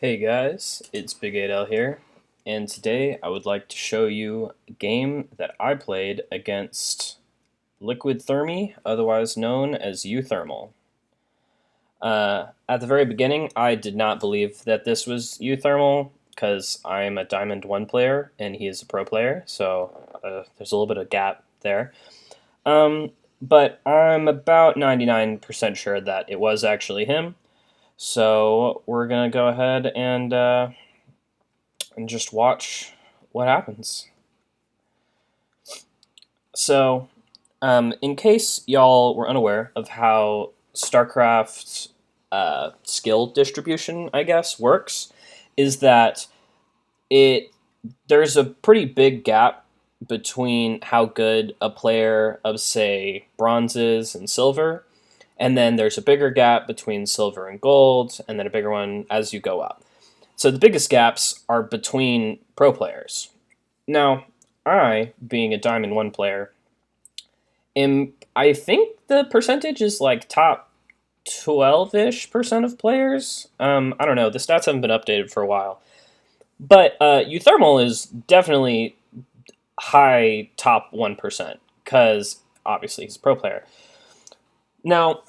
Hey guys, it's Big 8L here, and today I would like to show you a game that I played against Liquid Thermi, otherwise known as Uthermal. At the very beginning, I did not believe that this was Uthermal, because I'm a Diamond 1 player and he is a pro player, so there's a little bit of gap there. But I'm about 99% sure that it was actually him. So we're gonna go ahead and just watch what happens. So, in case y'all were unaware of how StarCraft's skill distribution, I guess, works, is that it there's a pretty big gap between how good a player of, say, bronze is and silver, and then there's a bigger gap between silver and gold, and then a bigger one as you go up. So the biggest gaps are between pro players. Now, I, being a Diamond 1 player, I think the percentage is like top 12-ish% of players. I don't know. The stats haven't been updated for a while. But Uthermal is definitely high top 1%, because obviously he's a pro player. Now,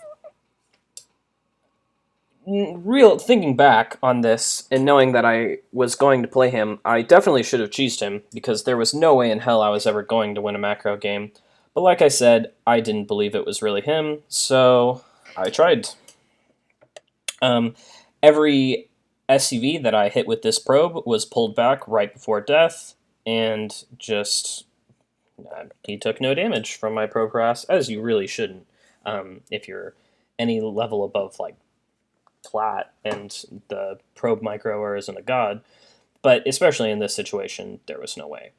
real thinking back on this and knowing that I was going to play him, I definitely should have cheesed him, because there was no way in hell I was ever going to win a macro game. But like I said, I didn't believe it was really him, so I tried. Every SCV that I hit with this probe was pulled back right before death, and just he took no damage from my probe harass, as you really shouldn't, if you're any level above like plat and the probe microer isn't a god. But especially in this situation, there was no way.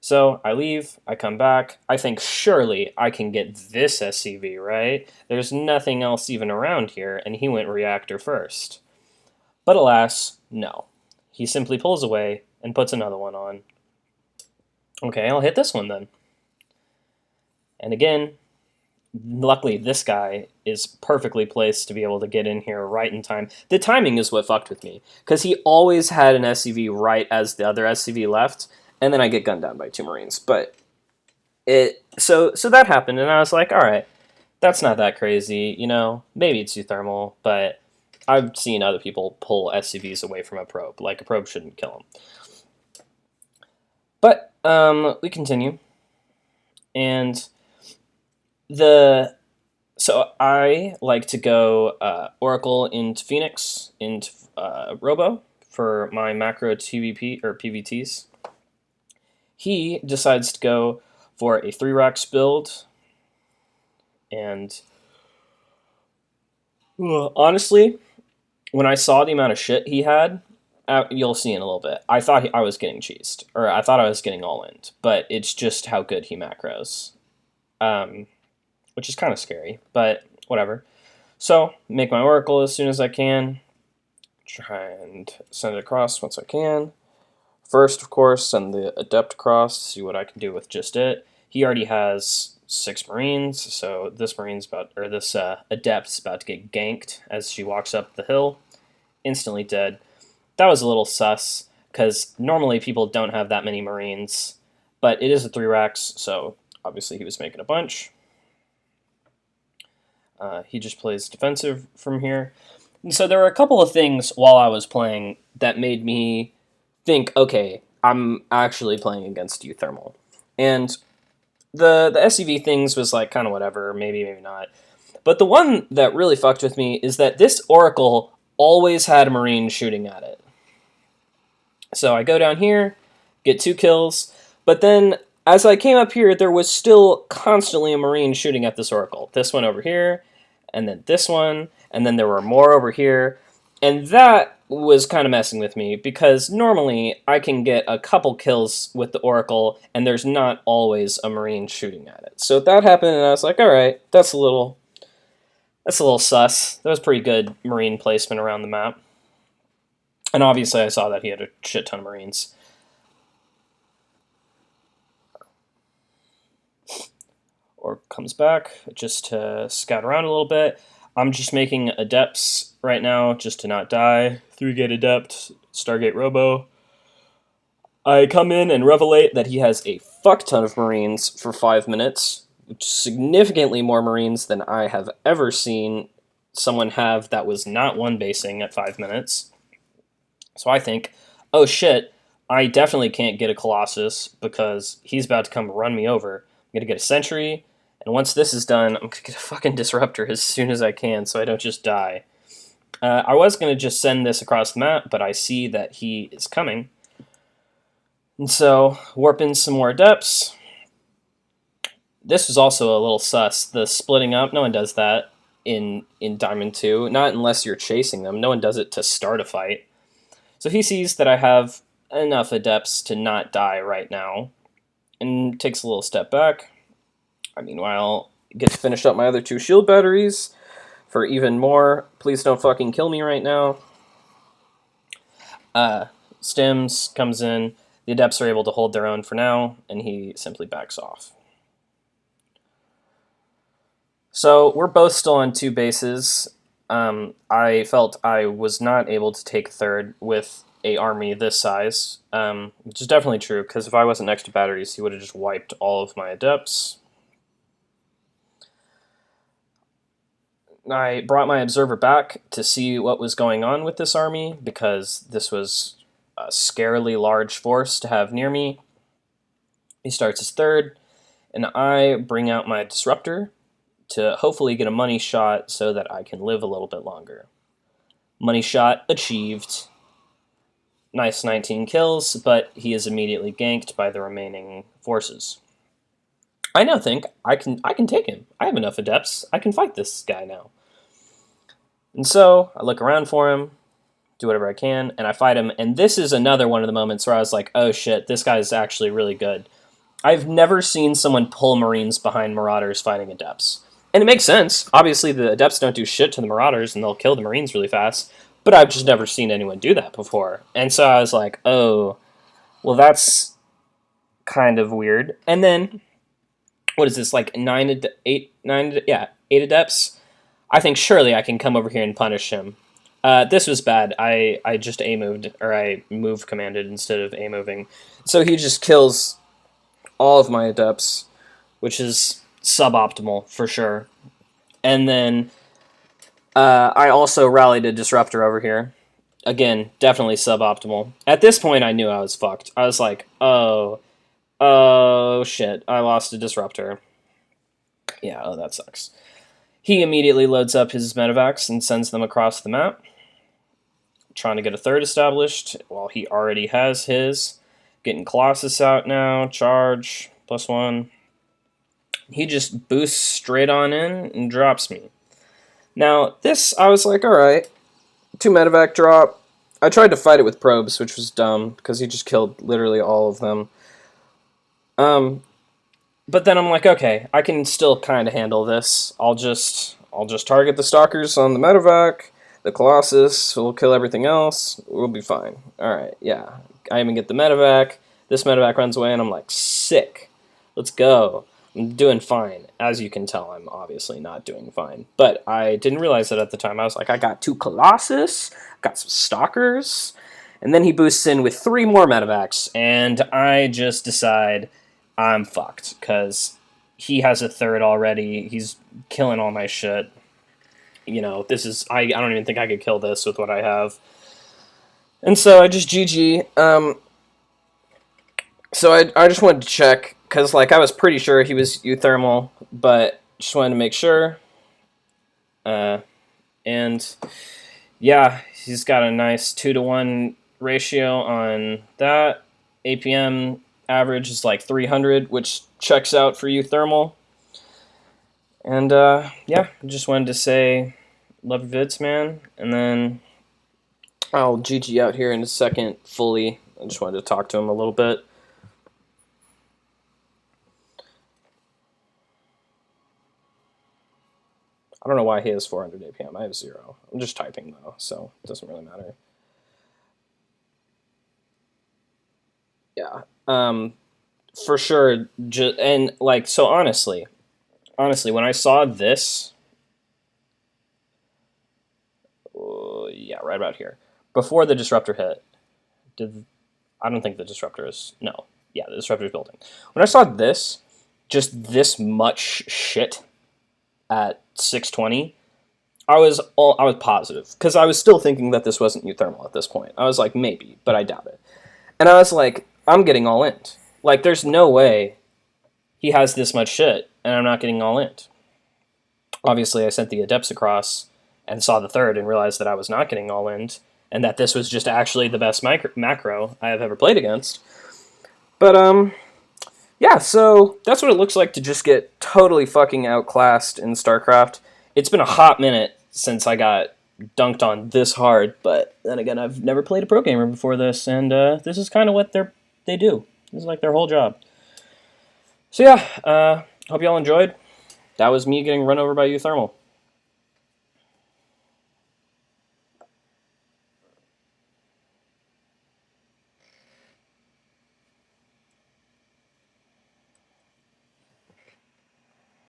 So I leave, I come back, I think surely I can get this SCV, right? There's nothing else even around here, and he went reactor first. But alas, no. He simply pulls away and puts another one on. Okay, I'll hit this one then. And again, luckily this guy is perfectly placed to be able to get in here right in time. The timing is what fucked with me, because he always had an SCV right as the other SCV left, and then I get gunned down by 2 Marines. But so that happened, and I was like, all right, that's not that crazy, maybe it's Uthermal, but I've seen other people pull SCVs away from a probe. Like, a probe shouldn't kill him. But we continue, and so I like to go Oracle into Phoenix, into Robo for my macro TVP or PVTs. He decides to go for a 3-Rax build, and honestly, when I saw the amount of shit he had, you'll see in a little bit, I thought I was getting cheesed, or I thought I was getting all-in, but it's just how good he macros, which is kind of scary, but whatever. So, make my Oracle as soon as I can, try and send it across once I can. First, of course, send the Adept across to see what I can do with just it. He already has 6 Marines, so this Adept's about to get ganked as she walks up the hill. Instantly dead. That was a little sus, because normally people don't have that many Marines, but it is a 3-Rax, so obviously he was making a bunch. He just plays defensive from here. And so there were a couple of things while I was playing that made me think, okay, I'm actually playing against Uthermal. And the SCV things was like kind of whatever, maybe not. But the one that really fucked with me is that this Oracle always had a Marine shooting at it. So I go down here, get 2 kills, but then as I came up here, there was still constantly a Marine shooting at this Oracle. This one over here, and then this one, and then there were more over here. And that was kind of messing with me, because normally I can get a couple kills with the Oracle, and there's not always a Marine shooting at it. So that happened, and I was like, all right, that's a little sus. That was pretty good Marine placement around the map. And obviously I saw that he had a shit ton of Marines. Or comes back just to scout around a little bit. I'm just making Adepts right now just to not die. 3-gate Adept, Stargate Robo. I come in and revelate that he has a fuck ton of Marines for 5 minutes, significantly more Marines than I have ever seen someone have that was not one basing at 5 minutes. So I think, oh shit, I definitely can't get a Colossus because he's about to come run me over. I'm gonna get a Sentry, and once this is done, I'm gonna get a fucking Disruptor as soon as I can so I don't just die. I was gonna just send this across the map, but I see that he is coming. And so, warp in some more Adepts. This was also a little sus. The splitting up, no one does that in Diamond 2. Not unless you're chasing them. No one does it to start a fight. So he sees that I have enough Adepts to not die right now, and takes a little step back. I meanwhile get to finish up my other 2 shield batteries for even more. Please don't fucking kill me right now. Stims comes in. The Adepts are able to hold their own for now, and he simply backs off. So we're both still on 2 bases. I felt I was not able to take 3rd with a army this size, which is definitely true, because if I wasn't next to batteries, he would have just wiped all of my Adepts. I brought my observer back to see what was going on with this army, because this was a scarily large force to have near me. He starts his 3rd, and I bring out my Disruptor to hopefully get a money shot so that I can live a little bit longer. Money shot achieved. Nice 19 kills, but he is immediately ganked by the remaining forces. I now think I can take him. I have enough Adepts. I can fight this guy now. And so I look around for him, do whatever I can, and I fight him. And this is another one of the moments where I was like, oh shit, this guy is actually really good. I've never seen someone pull Marines behind Marauders fighting Adepts. And it makes sense. Obviously, the Adepts don't do shit to the Marauders, and they'll kill the Marines really fast. But I've just never seen anyone do that before. And so I was like, oh, well, that's kind of weird. And then, what is this, like 8 Adepts? I think surely I can come over here and punish him. This was bad. I just A-moved, or I move commanded instead of A-moving. So he just kills all of my Adepts, which is suboptimal for sure. And then I also rallied a Disruptor over here. Again, definitely suboptimal. At this point, I knew I was fucked. I was like, oh shit, I lost a Disruptor. Yeah, oh, that sucks. He immediately loads up his medevacs and sends them across the map, trying to get a 3rd established while he already has his. Getting Colossus out now, charge, +1. He just boosts straight on in and drops me. Now, this, I was like, alright, 2 medevac drop. I tried to fight it with probes, which was dumb, because he just killed literally all of them. But then I'm like, okay, I can still kind of handle this. I'll just target the Stalkers on the medevac. The Colossus will kill everything else. We'll be fine. Alright, yeah. I even get the medevac. This medevac runs away, and I'm like, sick. Let's go. I'm doing fine. As you can tell, I'm obviously not doing fine. But I didn't realize that at the time. I was like, I got 2 Colossus, got some Stalkers, and then he boosts in with 3 more medevacs, and I just decide I'm fucked, because he has a 3rd already. He's killing all my shit. You know, this is... I don't even think I could kill this with what I have. And so I just GG. So I just wanted to check, because, like, I was pretty sure he was Uthermal, but just wanted to make sure. And, yeah, he's got a nice 2-to-1 ratio on that. APM average is like 300, which checks out for Uthermal. And, yeah, just wanted to say, love your vids, man. And then I'll GG out here in a second fully. I just wanted to talk to him a little bit. I don't know why he has 400 APM. I have 0. I'm just typing, though, so it doesn't really matter. Yeah. For sure. And, like, so honestly, when I saw this, yeah, right about here. Before the disruptor hit, I don't think the disruptor is, no. Yeah, the disruptor is building. When I saw this, just this much shit at 620, I was positive, because I was still thinking that this wasn't Uthermal at this point. I was like, maybe, but I doubt it. And I was like, I'm getting all in. Like, there's no way he has this much shit, and I'm not getting all in. Obviously, I sent the adepts across and saw the third and realized that I was not getting all in, and that this was just actually the best macro I have ever played against. But, yeah, so that's what it looks like to just get totally fucking outclassed in StarCraft. It's been a hot minute since I got dunked on this hard, but then again, I've never played a pro gamer before this, and this is kind of what they do. This is like their whole job. So yeah, hope y'all enjoyed. That was me getting run over by Uthermal.